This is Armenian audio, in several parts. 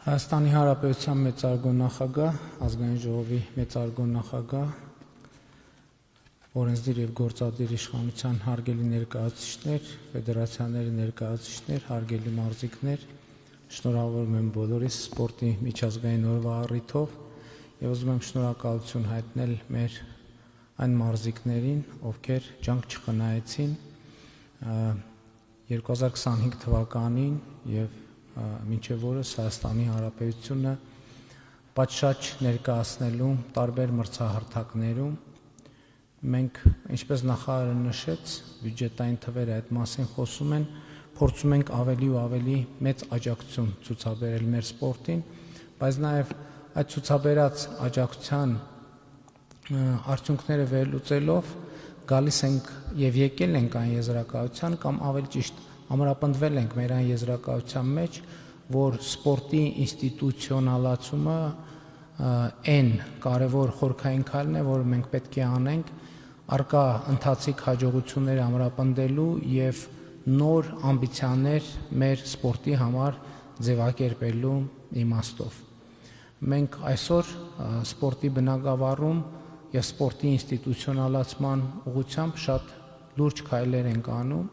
Հայաստանի Հանրապետության մեծարգո նախագահ, ազգային ժողովի մեծարգո նախագահ, օրենսդիր եւ գործադիր իշխանության հարգելի ներկայացուցիչներ, ֆեդերացիաների ներկայացուցիչներ, հարգելի մարզիկներ, շնորհավորում եմ բոլորիս սպորտի միջազգային օրվա առիթով եւ ուզում եմ շնորհակալություն հայտնել մեր այն մարզիկներին, ովքեր ջանք չխնայեցին 2025 թվականին եւ մինչև օրս Հայաստանի Հանրապետությունը պատշաճ ներկայացնելու տարբեր մրցահարթակներում մենք, ինչպես նախարարը նշեց, բյուջետային թվերը այդ մասին խոսում են, փորձում ենք ավելի ու ավելի մեծ աջակցություն ցուցաբերել մեր սպորտին, բայց նաև այդ ցուցաբերած աջակցության արդյունքները վերլուծելով գալիս ենք եւ եկել ենք այն եզրակացության կամ ավելի ճիշտ ամրապնդվել ենք մեր այն եզրակացության մեջ, որ սպորտի ինստիտուցիոնալացումը այն կարևոր խորքային քայլն է, որը մենք պետք է անենք արկա ընթացիկ հաջողությունները ամրապնդելու եւ նոր ամբիցիաներ մեր սպորտի համար ձևակերպելու իմաստով։ Մենք այսօր սպորտի բնագավառում եւ սպորտի ինստիտուցիոնալացման ուղղությամբ շատ լուրջ քայլեր ենք անում,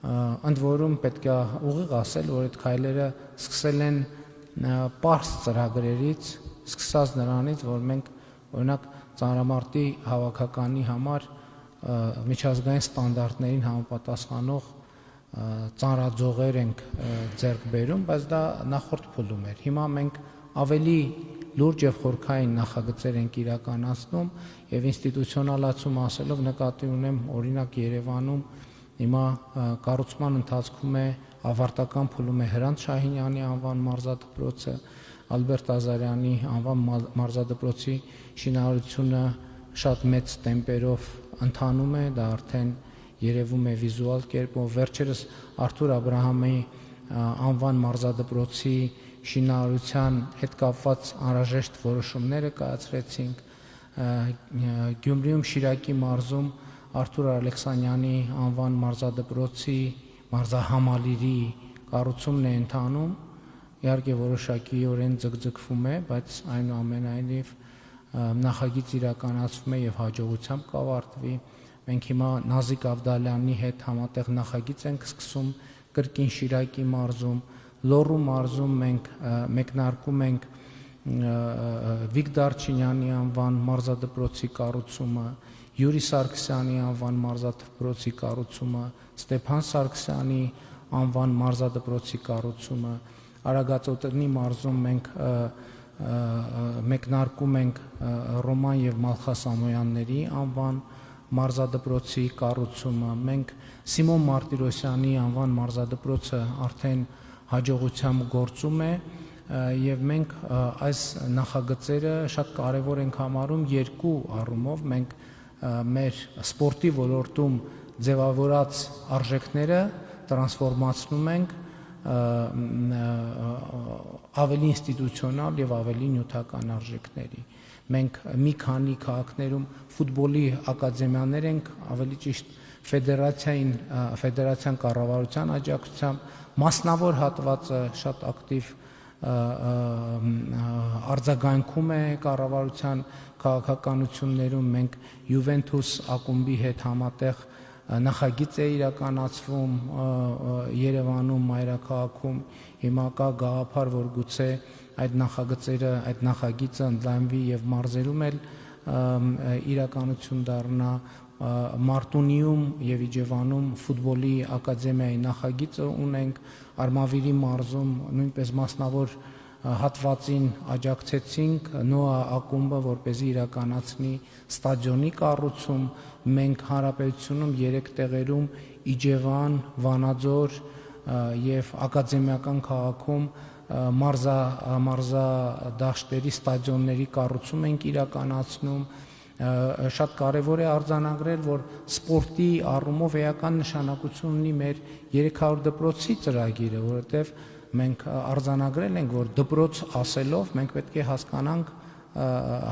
ընդ որում պետք է ուղիղ ասել, որ այդ քայլերը սկսել են պարզ ծրագրերից, սկսած նրանից, որ մենք օրինակ ծանրամարտի հավաքականի համար միջազգային ստանդարտներին համապատասխանող ծանրաձողեր ենք ձեռք բերում, բայց դա նախորդ փուլում էր։ Հիմա մենք ավելի լուրջ եւ խորքային նախագծեր ենք իրականացնում եւ ինստիտուցիոնալացում ասելով նկատի ունեմ օրինակ Երևանում հիմա կառուցման ընթացքում է ավարտական փուլում է Հրանտ Շահինյանի անվան մարզադպրոցը, Ալբերտ Ազարյանի անվան մարզադպրոցի շինարարությունը շատ մեծ տեմպերով ընթանում է, դա արդեն երևում է վիզուալ կերպով, վերջերս Արթուր Աբրահամի անվան մարզադպրոցի շինարարության հետ կապված անհրաժեշտ որոշումները կայացրեցինք, Գյումրիում Շիրակի մարզում Արթուր Ալեքսանյանի անվան մարզադպրոցի մարզահամալիրի կառուցումն է ընթանում, իհարկե որոշակիորեն ձգձգվում է, բայց այնուամենայնիվ նախագիծ իրականացվում է եւ հաջողությամբ կավարտվի։ Մենք հիմա Նազիկ Ավդալյանի հետ համատեղ նախագիծ ենք սկսում կրկին Շիրակի մարզում, Լոռու մարզում մենք մեկնարկում ենք Վիկ Դարչինյանի անվան մարզադպրոցի կառուցումը, Յուրի Սարգսյանի անվան մարզադպրոցի կառուցումը, Ստեփան Սարգսյանի անվան մարզադպրոցի կառուցումը, Արագածոտնի մարզում մենք մեկնարկում ենք Ռոման եւ Մալխա Սամոյանների անվան մարզադպրոցի կառուցումը, մենք Սիմոն Մարտիրոսյանի անվան մարզադպրոցը արդեն հաջողությամբ գործում է եւ մենք այս նախագծերը շատ կարեւոր ենք համարում երկու առումով, մենք մեր սպորտի ոլորտում ձևավորած արժեքները տրանսֆորմացնում ենք ավելի ինստիտուցիոնալ եւ ավելի նյութական արժեքների։ Մենք մի քանի քաղաքներում ֆուտբոլի ակադեմիաներ ենք, ավելի ճիշտ ֆեդերացիան կառավարության աջակցությամբ, մասնավոր հատվածը շատ ակտիվ արձագանքում է կառավարության քաղաքականություններում, մենք Յուվենթուս ակումբի հետ համատեղ նախագիծ է իրականացվում Երևանում, մայրաքաղաքում, հիմա կա գաղափար, որ գուցե այդ նախագիծը ընդլայնվի եւ մարզերում էլ իրականություն դառնա, Մարտունիում եւ Իջևանում ֆուտբոլի ակադեմիայի նախագիծը ունենք, Արմավիրի մարզում նույնպես մասնավոր հատվածին աջակցեցինք Նոա ակումբը, որպեսզի իրականացնի ստադիոնի կառուցում, մենք հանրապետությունում 3 տեղերում Իջևան, Վանաձոր եւ ակադեմիական քաղաքում մարզադաշտերի ստադիոնների կառուցում ենք իրականացնում, շատ կարեւոր է արձանագրել, որ սպորտի առումով էական նշանակություն ունի մեր 300 դպրոցի ծրագիրը, որովհետեւ մենք արձանագրել ենք, որ դպրոց ասելով մենք պետք է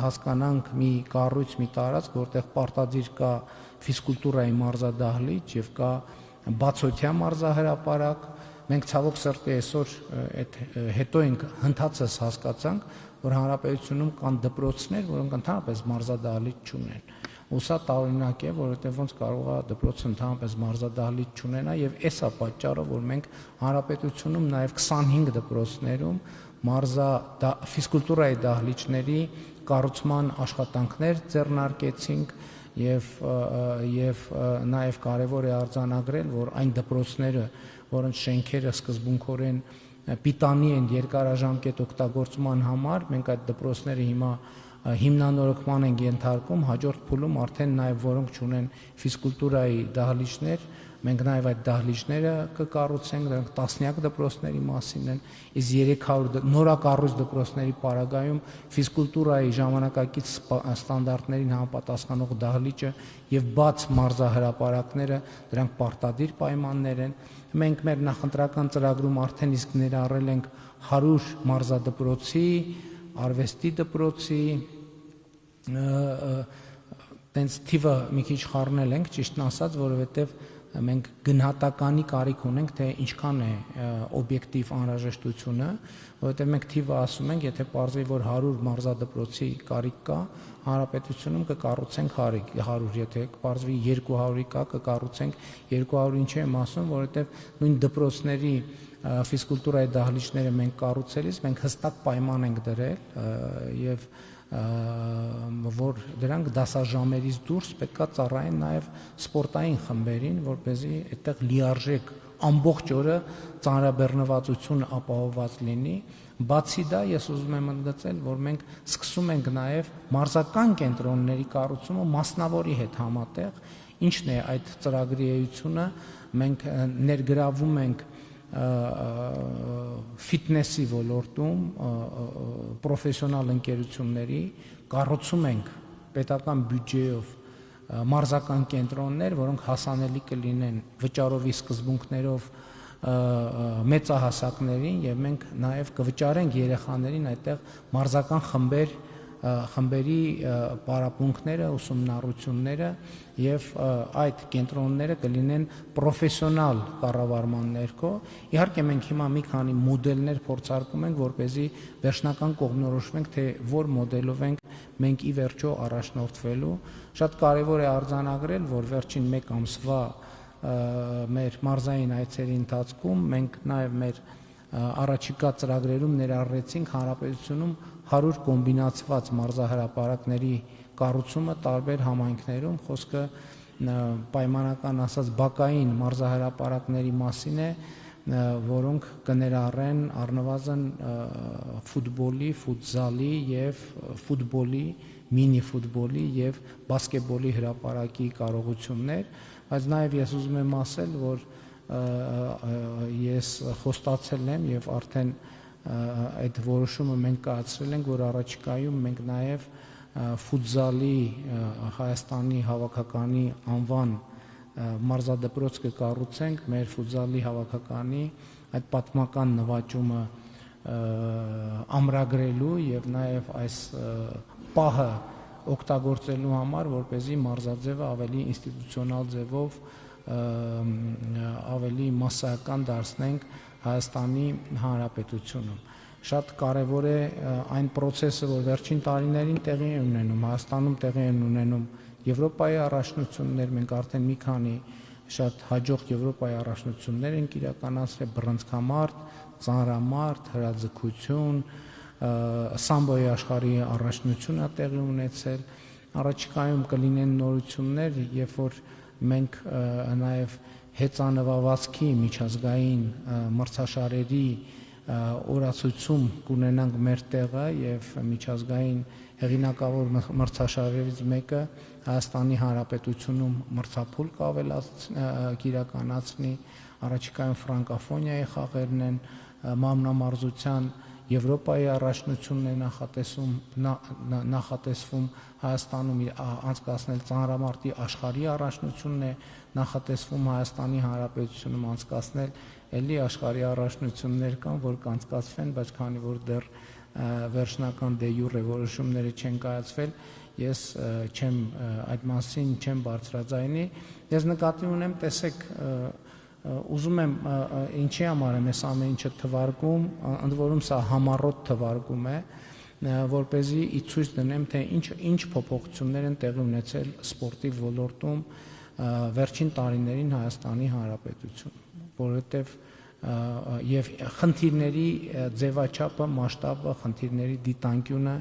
հասկանանք մի կառույց, մի տարածք, որտեղ պարտադիր կա ֆիզկուլտուրայի մարզադահլիճ եւ կա բացօթյա մարզահրապարակ, մենք ցավոք սրտի այսօր այդ հետո ենք հնդածս հասկացանք, որ հանրապետությունում կան դպրոցներ, որոնք ընդհանրապես մարզադահլիճ չունեն։ Ու սա տարօրինակ է, որովհետև ոնց կարող է դպրոցը ընդհանրապես մարզադահլիճ չունենա, եւ այս է պատճառը, որ մենք հանրապետությունում նաեւ 25 դպրոցներում ֆիզկուլտուրայի դահլիճների կառուցման աշխատանքներ ձեռնարկեցինք եւ նաեւ կարեւոր է արձանագրել, որ այն դպրոցները, որոնց շենքերը սկզբունքորեն պիտանի են երկարաժամկետ օգտագործման համար, մենք այդ դպրոցները հիմա հիմնանորոգման ենք ենթարկում, հաջորդ փուլում արդեն նաև որոնք չունեն ֆիզկուլտուրայի դահլիճներ, մենք նաև այդ դահլիճները կկառուցենք, դրանք տասնյակ դպրոցների մասին են, իսկ 300 նորակառույց դպրոցների պարագայում ֆիզկուլտուրայի ժամանակակից ստանդարտներին համապատասխանող դահլիճը եւ բաց մարզահրապարակները, դրանք պարտադիր պայմաններ են։ Մենք մեր նախընտրական ծրագրում արդեն իսկ ներառել ենք 100 մարզադպրոցի, արվեստի դպրոցի, տենց թիվը մի քիչ խառնել ենք, ճիշտն ասած, որովհետև մենք գնահատականի կարիք ունենք, թե ինչքան է օբյեկտիվ անհրաժեշտությունը, որովհետև մենք թիվը ասում ենք, եթե պարզվի, որ 100 մարզադպրոցի կարիք կա, հանրապետությունում կկառուցենք 100, եթե պարզվի 200-ի կա, կկառուցենք 200, ինչի եմ ասում, որովհետև նույն դպրոցների ֆիզկուլտուրայի դահլիճները մենք կառուցելիս մենք հստակ պայման ենք դրել եւ որ դրանք դասաժամերից դուրս պետքա ծառայեն նաեւ սպորտային խմբերին, որպեսզի այդտեղ լիարժեք ամբողջ օրը ծանրաբեռնվածություն ապահովված լինի։ Բացի դա, ես ուզում եմ ընդգծել, որ մենք սկսում ենք նաեւ մարզական կենտրոնների կառուցումը մասնավորի հետ համատեղ, ինչն է այդ ծրագրի էությունը, մենք ներգրավում ենք ֆիթնեսի ոլորտում պրոֆեսիոնալ ընկերությունների, կառուցում ենք պետական բյուջեով մարզական կենտրոններ, որոնք հասանելի կլինեն վճարովի սկզբունքներով մեծահասակներին եւ մենք նաեւ կվճարենք երեխաներին այդտեղ մարզական խմբերի պարապմունքները, ուսումնառությունները եւ այդ կենտրոնները կլինեն պրոֆեսիոնալ կառավարման ներքո։ Իհարկե մենք հիմա մի քանի մոդելներ փորձարկում ենք, որպեսզի վերջնական կողմնորոշվենք, թե որ մոդելով ենք մենք ի վերջո առաջնորդվելու։ Շատ կարեւոր է արձանագրել, որ վերջին 1 ամսվա մեր մարզային այցերի ընթացքում մենք նաեւ մեր առաջիկա ծրագրերում ներառեցինք հանրապետությունում 100 կոմբինացված մարզահրապարակների կառուցումը տարբեր համայնքներում, խոսքը պայմանական ասած բակային մարզահրապարակների մասին է, որոնք կներառեն առնվազն ֆուտբոլի, ֆուտզալի եւ ֆուտբոլի, մինի ֆուտբոլի եւ բասկետբոլի հրապարակի կարողություններ, բայց նաեւ ես ուզում եմ ասել, որ ես խոստացել եմ եւ արդեն այդ որոշումը մենք կայացրել ենք, որ առաջիկայում մենք նաեւ ֆուտզալի Հայաստանի հավաքականի անվան մարզադպրոց կկառուցենք, մեր ֆուտզալի հավաքականի այդ պատմական նվաճումը ամրագրելու եւ նաեւ այս պահը օգտագործելու համար, որպեսզի մարզաձևը ավելի ինստիտուցիոնալ ձևով ավելի մասսայական դարձնենք Հայաստանի Հանրապետությունում։ Շատ կարևոր է այն process-ը, որ վերջին տարիներին տեղի է ունենում, Հայաստանում տեղի են ունենում Եվրոպայի առաջնություններ, մենք արդեն մի քանի շատ հաջող Եվրոպայի առաջնություններ ենք իրականացրել, բռնցքամարտ, ծանրամարտ, հրաձգություն, սամբոյի աշխարհի առաջնությունը տեղի ունեցել, առաջիկայում կլինեն նորություններ, երբ որ մենք նաև հեծանվվածքի միջազգային մրցաշարերի օրացույցում կունենանք մեր տեղը եւ միջազգային հեղինակավոր մրցաշարերից մեկը Հայաստանի Հանրապետությունում մրցափուլ կիրականացնի, առաջիկայում ֆրանկոֆոնիայի խաղերն են, մամնամարզության Եվրոպայի առաջնությունն է նախատեսվում Հայաստանում անցկացնել, ծանրամարտի աշխարհի առաջնությունն է նախատեսվում Հայաստանի Հանրապետությունում անցկացնել, ելի աշխարհի առաջնություններ կան, որ կանցկացվեն, բայց քանի որ դեռ վերջնական դե յուրե որոշումները չեն կայացվել, ես այդ մասին չեմ բարձրաձայնի։ Ես նկատի ունեմ, տեսեք, ուզում եմ ինչի համար եմ այս ամեն ինչը թվարկում, ընդ որում սա համառոտ թվարկում է, որպեսզի ի ցույց դնեմ, թե ինչ փոփոխություններ են տեղի ունեցել սպորտի ոլորտում վերջին տարիներին Հայաստանի Հանրապետությունում, որովհետև եւ խնդիրների ձևաչափը, մասշտաբը, խնդիրների դիտանկյունը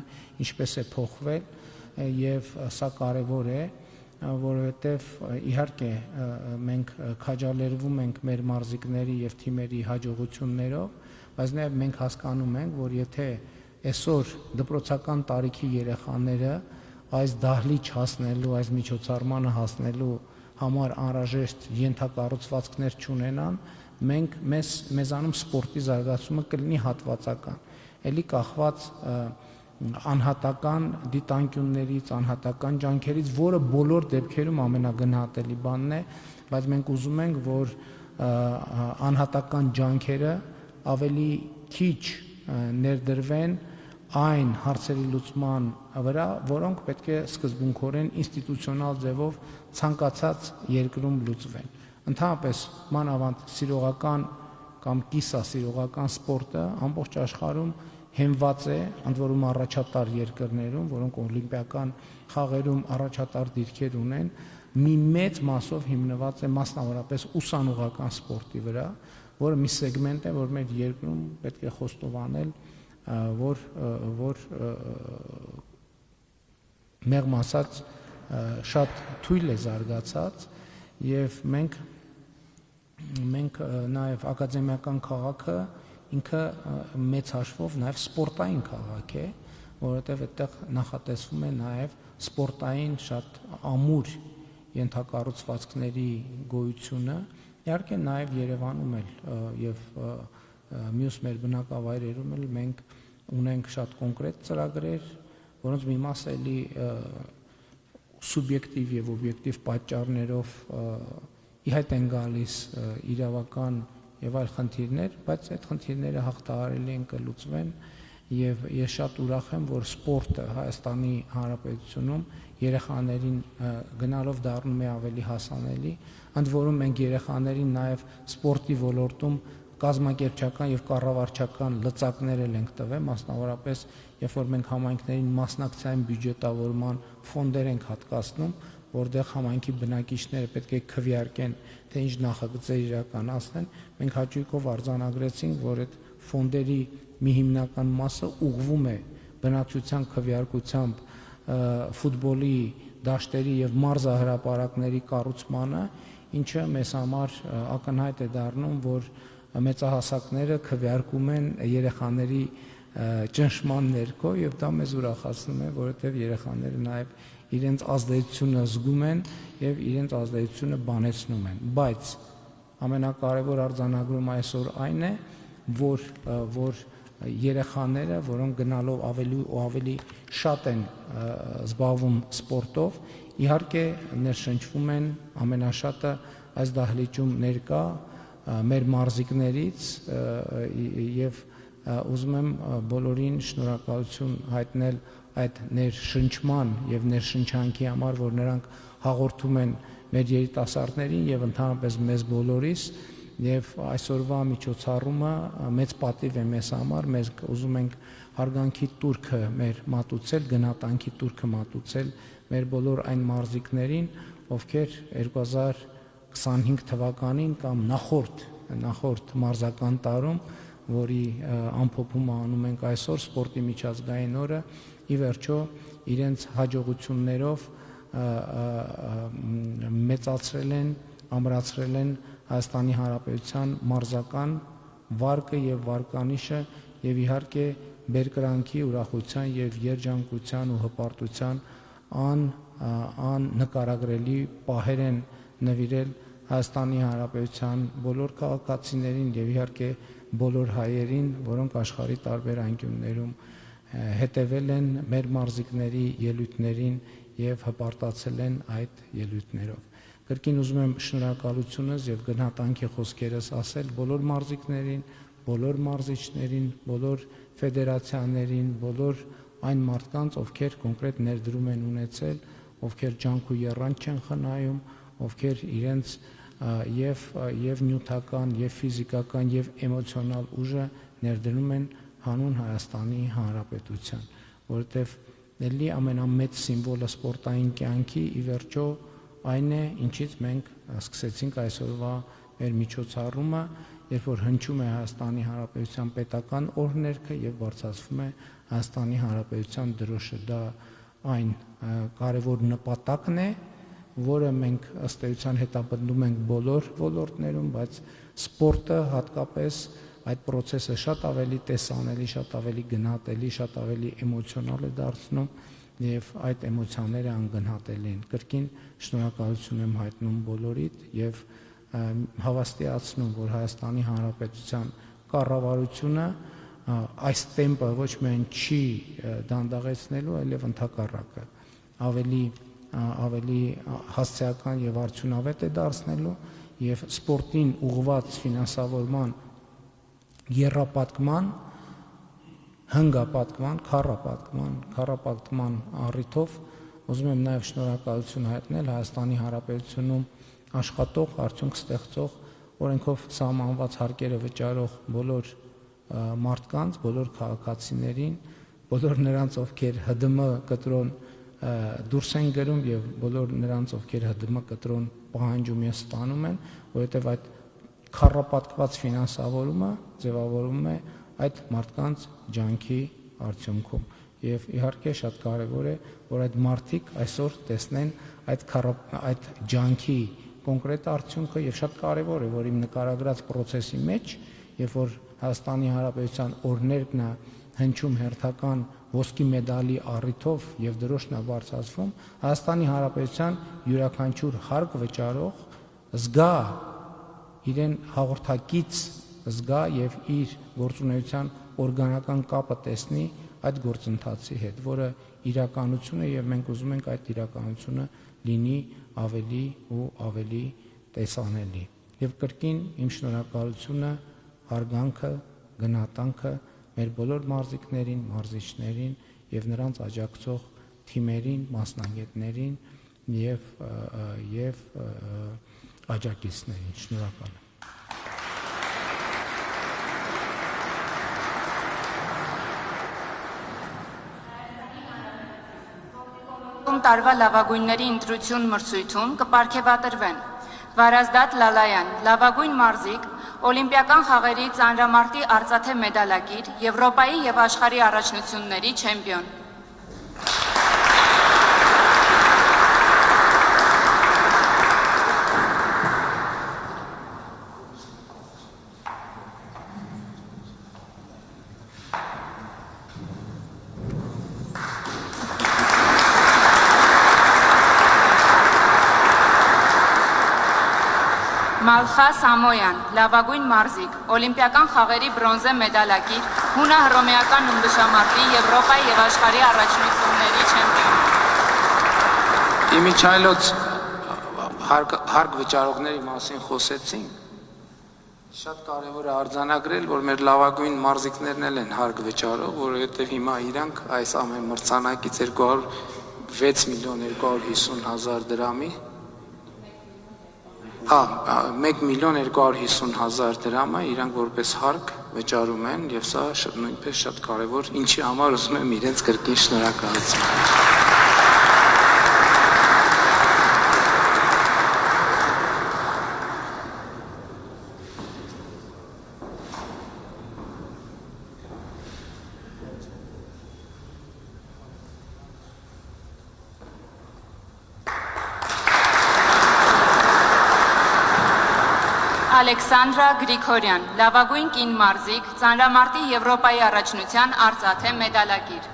ինչպես է փոխվել եւ սա կարեւոր է, որովհետեւ իհարկե մենք քաջալերվում ենք մեր մարզիկների եւ թիմերի հաջողություններով, բայց նաեւ մենք հասկանում ենք, որ եթե այսօր դպրոցական տարիքի երեխաները այս դահլիճ հասնելու, այս միջոցառմանը հասնելու համար անհրաժեշտ ենթակառուցվածքներ չունենան, մեզանում սպորտի զարգացումը կլինի հատվածական, ելի կախված անհատական դիտանկյուններից, անհատական ջանքերից, որը բոլոր դեպքերում ամենագնահատելի բանն է, բայց մենք ուզում ենք, որ անհատական ջանքերը ավելի քիչ ներդրվեն այն հարցերի լուծման վրա, որոնք պետք է սկզբունքորեն ինստիտուցիոնալ ձևով ցանկացած երկրում լուծվեն։ Ընդհանրապես մանավանդ սիրողական կամ կիսասիրողական սպորտը ամբողջ աշխարհում հենված է, ընդ որում առաջատար երկրներում, որոնք օլիմպիական խաղերում առաջատար դիրքեր ունեն, մի մեծ մասով հիմնված է մասնավորապես ուսանողական սպորտի վրա, որը մի սեգմենտ է, որ մեր երկրում պետք է խոստովանել, որ մեղմ ասած շատ թույլ է զարգացած եւ մենք նաեւ ակադեմիական քաղաքը ինքը մեծ հաշվով նաեւ սպորտային քաղաք է, որովհետեւ այդտեղ նախատեսվում է նաեւ սպորտային շատ ամուր ենթակառուցվածքների գոյությունը, իհարկե նաեւ Երևանում էլ եւ մյուս մեր բնակավայրերում էլ մենք ունենք շատ կոնկրետ ծրագրեր, որոնց մի մասը էլի սուբյեկտիվ եւ օբյեկտիվ պատճառներով ի հայտ են գալիս իրավական եւ այլ խնդիրներ, բայց այդ խնդիրները հաղթահարելի են կլուծվեն եւ ես շատ ուրախ եմ, որ սպորտը Հայաստանի Հանրապետությունում երեխաներին գնալով դառնում է ավելի հասանելի, ընդ որում մենք երեխաներին նաեւ սպորտի ոլորտում կազմակերպչական եւ կառավարչական լծակներ ենք տվել, մասնավորապես երբ որ մենք համայնքներին մասնակցային բյուջետավորման ֆոնդեր ենք հատկացնում, որտեղ համայնքի բնակիչները պետք է քվեարկեն, թե ինչ նախագծեր իրականացնեն, մենք հաճույքով արձանագրեցինք, որ այդ ֆոնդերի մի հիմնական մասը ուղղվում է բնակչության քվեարկությամբ ֆուտբոլի դաշտերի եւ մարզահրապարակների կառուցմանը, ինչը մեզ համար ակնհայտ է դառնում, որ մեծահասակները քվեարկում են երեխաների ճնշման ներքո եւ դա մեզ ուրախացնում է, որովհետեւ երեխաները նաեւ իրենց ազդեցությունը զգում են եւ իրենց ազդեցությունը բանեցնում են, բայց ամենակարևոր արձանագրումը այսօր այն է, որ երեխաները, որոնք գնալով ավելի ու ավելի շատ են զբաղվում սպորտով, իհարկե ներշնչվում են ամենաշատը այս դահլիճում ներկա մեր մարզիկներից եւ ուզում եմ բոլորին շնորհակալություն հայտնել այդ ներշնչման եւ ներշնչանքի համար, որ նրանք հաղորդում են մեր երիտասարդներին եւ ընդհանրապես մեզ բոլորիս եւ այսօրվա միջոցառումը մեծ պատիվ է մեզ համար, մենք ուզում ենք հարգանքի տուրքը մեր մատուցել, գնահատանքի տուրքը մատուցել մեր բոլոր այն մարզիկներին, ովքեր 2025 թվականին կամ նախորդ մարզական տարում, որի ամփոփումը անում ենք այսօր սպորտի միջազգային օրը, ի վերջո իրենց հաջողություններով մեծացրել են, ամրացրել են Հայաստանի Հանրապետության մարզական վարկը եւ վարկանիշը եւ իհարկե բերկրանքի, ուրախության եւ երջանկության ու հպարտության աննկարագրելի պահեր են նվիրել Հայաստանի Հանրապետության բոլոր քաղաքացիներին եւ իհարկե բոլոր հայերին, որոնք աշխարհի տարբեր անկյուններում հետևել են մեր մարզիկների ելույթներին եւ հպարտացել են այդ ելույթներով։ Կրկին ուզում եմ շնորհակալությունս եւ գնահատանքի խոսքերս ասել բոլոր մարզիկներին, բոլոր մարզիչներին, բոլոր ֆեդերացիաներին, բոլոր այն մարդկանց, ովքեր կոնկրետ ներդրում են ունեցել, ովքեր ջանք ու եռանդ չեն խնայում, ովքեր իրենց եւ նյութական, եւ ֆիզիկական, եւ էմոցիոնալ ուժը ներդնում են հանուն Հայաստանի Հանրապետության, որովհետեւ ելի ամենամեծ սիմվոլը սպորտային կյանքի ի վերջո այն է, ինչից մենք սկսեցինք այսօրվա մեր միջոցառումը, երբ որ հնչում է Հայաստանի Հանրապետության պետական օրհներգը եւ բարձրացվում է Հայաստանի Հանրապետության դրոշը, դա այն կարևոր նպատակն է, որը մենք ըստ էության հետապնդում ենք բոլոր ոլորտներում, բայց սպորտը հատկապես այդ process-ը շատ ավելի տեսանելի, շատ ավելի գնահատելի, շատ ավելի էմոցիոնալ է դարձնում եւ այդ էմոցիաները անգնահատելի են։ Կրկին շնորհակալություն եմ հայտնում բոլորիդ եւ հավաստիացնում, որ Հայաստանի Հանրապետության կառավարությունը այս տեմպը ոչ միայն չի դանդաղեցնելու, այլև ընդհակառակը ավելի հասցեական եւ արդյունավետ է դարձնելու եւ սպորտին ուղղված ֆինանսավորման եռապատկման, հնգապատկման, քառապատկման առիթով ուզում եմ նաեւ շնորհակալություն հայտնել Հայաստանի Հանրապետությունում աշխատող, արդյունք ստեղծող, օրենքով սահմանված հարկերը վճարող բոլոր մարդկանց, բոլոր քաղաքացիներին, բոլոր նրանց, ովքեր ՀԴՄ կտրոն դուրս են գրում եւ բոլոր նրանց, ովքեր ՀԴՄ կտրոն պահանջում եւ ստանում են, որովհետեւ այդ քառապատկված ֆինանսավորումը ձևավորվում է այդ մարդկանց ջանքի արդյունքում եւ իհարկե շատ կարեւոր է, որ այդ մարդիկ այսօր տեսնեն այդ ջանքի կոնկրետ արդյունքը եւ շատ կարեւոր է, որ իմ նկարագրած process-ի մեջ, երբ որ Հայաստանի Հանրապետության օրհներգն է հնչում հերթական ոսկի մեդալի առիթով եւ դրոշն է բարձրացվում, Հայաստանի Հանրապետության յուրաքանչյուր հարկ վճարող զգա իրեն հաղորդակից զգա եւ իր գործունեության օրգանական կապը տեսնի այդ գործընթացի հետ, որը իրականություն է եւ մենք ուզում ենք այդ իրականությունը լինի ավելի ու ավելի տեսանելի։ Եվ կրկին իմ շնորհակալությունը, հարգանքը, գնահատանքը մեր բոլոր մարզիկներին, մարզիչներին եւ նրանց աջակցող թիմերին, մասնագետներին եւ աջակիցներին։ Շնորհակալ եմ։ Տարվա լավագույնների ընտրություն մրցույթում կպարգևատրվեն Վարազդատ Լալայան, լավագույն մարզիկ, Օլիմպիական խաղերի ծանրամարտի արծաթե մեդալակիր, Եվրոպայի եւ աշխարհի առաջնությունների չեմպիոն։ Մալխա Սամոյան, լավագույն մարզիկ, Օլիմպիական խաղերի բրոնզե մեդալակիր, հունա-հռոմեական ըմբշամարտի, Եվրոպայի եւ աշխարհի առաջնությունների չեմպիոն։ Իմիջայլոց հարկ վճարողների մասին խոսեցինք։ Շատ կարևոր է արձանագրել, որ մեր լավագույն մարզիկներն են հարկ վճարող, որովհետեւ հիմա իրանք այս ամեն մրցանակից 6,250,000 դրամի 1,250,000 դրամը իրանք որպես հարկ վճարում են եւ սա նույնպես շատ կարեւոր, ինչի համար ուզում եմ իրենց կրկին շնորհակալություն։ Ալեքսանդրա Գրիգորյան, լավագույն կին մարզիկ, ծանրամարտի Եվրոպայի առաջնության արծաթե մեդալակիր։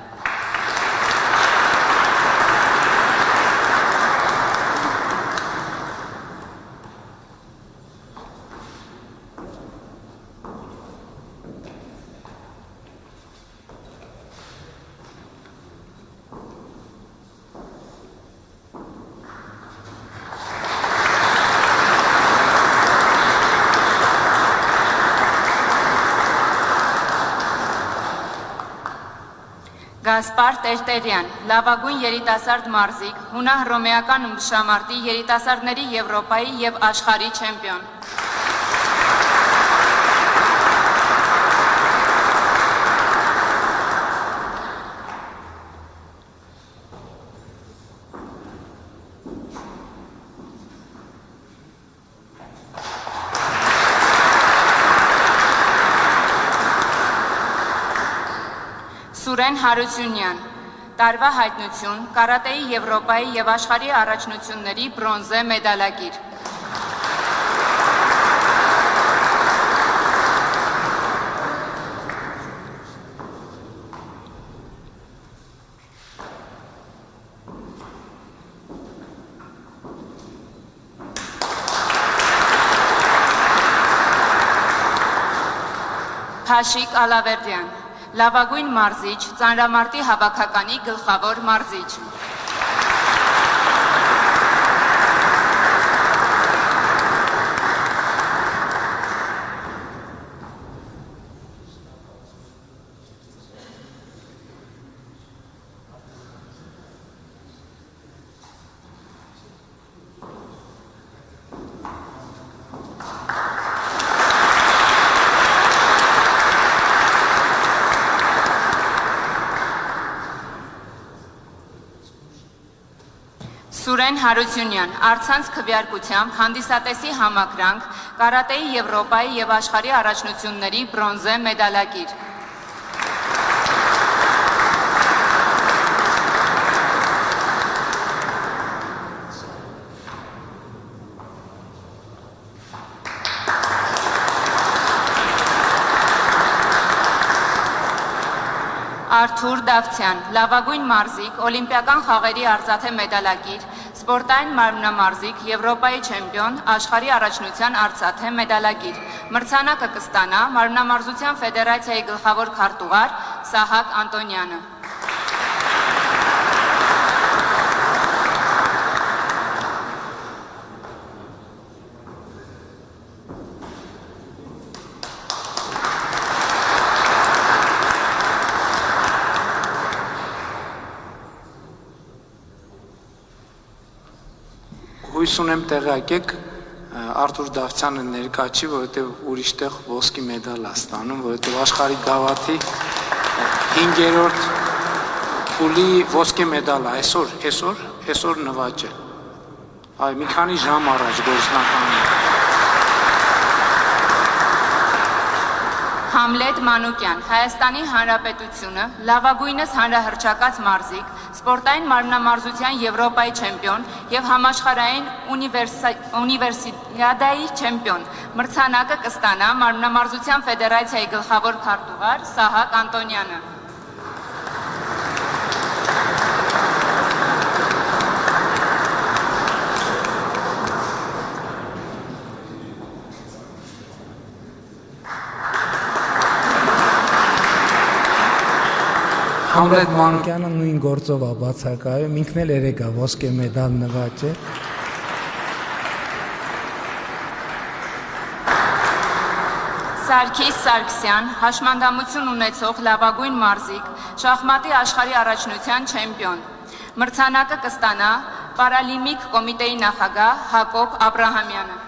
Գասպար Տերտերյան, լավագույն երիտասարդ մարզիկ, հունահռոմեական ըմբշամարտի երիտասարդների Եվրոպայի և աշխարհի չեմպիոն։ Սուրեն Հարությունյան, տարվա հայտնություն, կարատեի Եվրոպայի և աշխարհի առաջնությունների բրոնզե մեդալակիր։ Փաշիկ Ալավերդյան, լավագույն մարզիչ, ծանրամարտի հավաքականի գլխավոր մարզիչ։ Սուրեն Հարությունյան, առցանց քվեարկությամբ հանդիսատեսի համակրանք, կարատեի Եվրոպայի և աշխարհի առաջնությունների բրոնզե մեդալակիր։ Արթուր Դավթյան, լավագույն մարզիկ, օլիմպիական խաղերի արծաթե մեդալակիր, սպորտային մարմնամարզիկ, Եվրոպայի չեմպիոն, աշխարհի առաջնության արծաթե մեդալակիր։ Մրցանակը կստանա Մարմնամարզության ֆեդերացիայի գլխավոր քարտուղար Սահակ Անտոնյանը։ Հույս ունեմ տեղյակ Արթուր Դավթյանը ներկա չի, որովհետև ուրիշ տեղ ոսկի մեդալ է ստանում, որովհետև աշխարհի գավաթի 5-րդ փուլի ոսկի մեդալ է այսօր նվաճ է։ Այ մի քանի ժամ առաջ գործնականում։ Համլետ Մանուկյան, Հայաստանի Հանրապետությունը, լավագույնս հանրահռչակած մարզիկ, սպորտային մարմնամարզության Եվրոպայի չեմպիոն և համաշխարհային ունիվերսիադայի չեմպիոն։ Մրցանակը կստանա Մարմնամարզության ֆեդերացիայի գլխավոր քարտուղար Սահակ Անտոնյանը։ Համլետ Մանուկյանը նույն գործով է բացակայում, ինքն էլ երեք է ոսկե մեդալ նվաճ է։ Սարգիս Սարգսյան, հաշմանդամություն ունեցող լավագույն մարզիկ, շախմատի աշխարհի առաջնության չեմպիոն։ Մրցանակը կստանա Պարալիմպիկ կոմիտեի նախագահ Հակոբ Աբրահամյանը։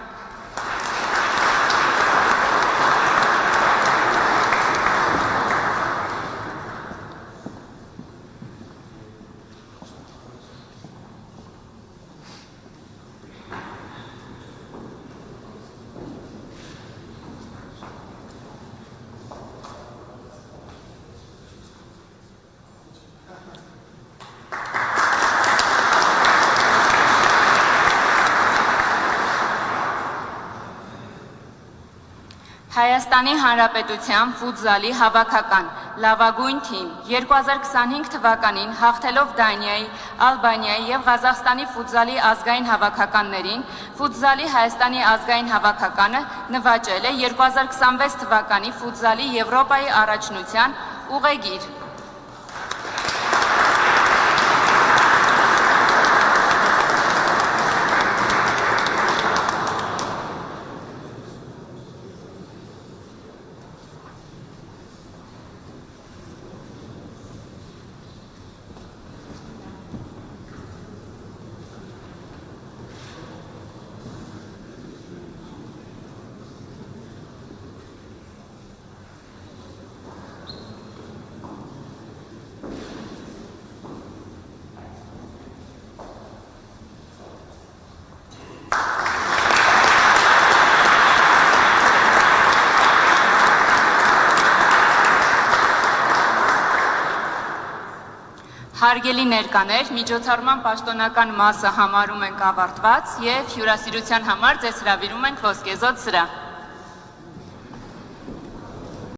Հայաստանի Հանրապետության ֆուտզալի հավաքական, լավագույն թիմ, 2025 թվականին հաղթելով Դանիայի, Ալբանիայի և Ղազախստանի ֆուտզալի ազգային հավաքականներին, ֆուտզալի Հայաստանի ազգային հավաքականը նվաճել է 2026 թվականի ֆուտզալի Եվրոպայի առաջնության ուղեգիր։ Հարգելի ներկաներ, միջոցառման պաշտոնական մասը համարում ենք ավարտված եւ հյուրասիրության համար ձեզ հրավիրում ենք ոսկեզոծ սրահ։